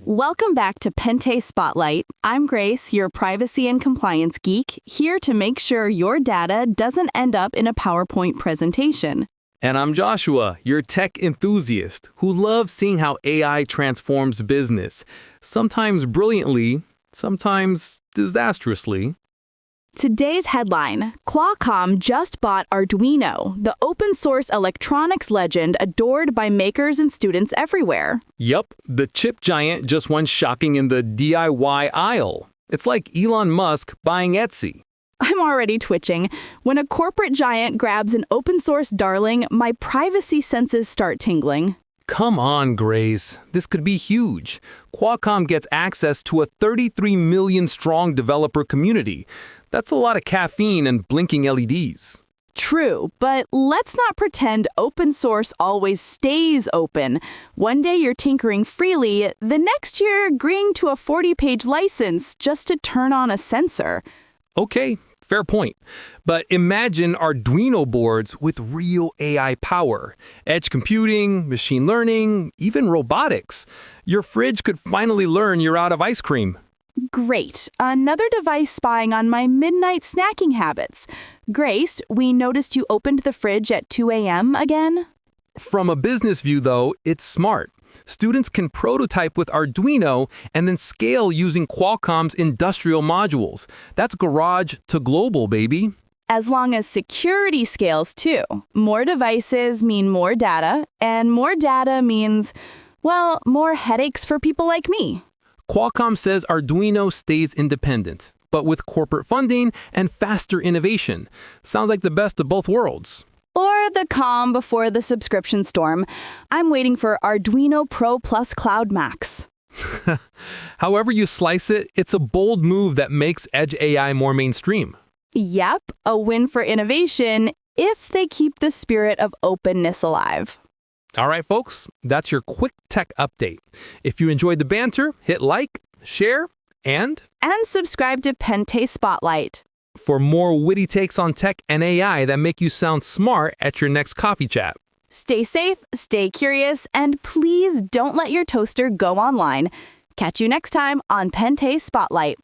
Welcome back to Pente Spotlight. I'm Grace, your privacy and compliance geek, here to make sure your data doesn't end up in a PowerPoint presentation. And I'm Joshua, your tech enthusiast who loves seeing how AI transforms business, sometimes brilliantly, sometimes disastrously. Today's headline: Qualcomm just bought Arduino, the open-source electronics legend adored by makers and students everywhere. Yup, the chip giant just went shocking in the DIY aisle. It's like Elon Musk buying Etsy. I'm already twitching. When a corporate giant grabs an open-source darling, my privacy senses start tingling. Come on, Grace. This could be huge. Qualcomm gets access to a 33 million strong developer community. That's a lot of caffeine and blinking LEDs. True, but let's not pretend open source always stays open. One day you're tinkering freely, the next you're agreeing to a 40-page license just to turn on a sensor. Okay, fair point. But imagine Arduino boards with real AI power, edge computing, machine learning, even robotics. Your fridge could finally learn you're out of ice cream. Great. Another device spying on my midnight snacking habits. Grace, we noticed you opened the fridge at 2 a.m. again? From a business view, though, it's smart. Students can prototype with Arduino and then scale using Qualcomm's industrial modules. That's garage to global, baby. As long as security scales, too. More devices mean more data, and more data means, well, more headaches for people like me. Qualcomm says Arduino stays independent, but with corporate funding and faster innovation. Sounds like the best of both worlds. Or the calm before the subscription storm. I'm waiting for Arduino Pro Plus Cloud Max. However you slice it, it's a bold move that makes edge AI more mainstream. Yep, a win for innovation if they keep the spirit of openness alive. All right, folks, that's your quick tech update. If you enjoyed the banter, hit like, share, and subscribe to Pente Spotlight for more witty takes on tech and AI that make you sound smart at your next coffee chat. Stay safe, stay curious, and please don't let your toaster go online. Catch you next time on Pente Spotlight.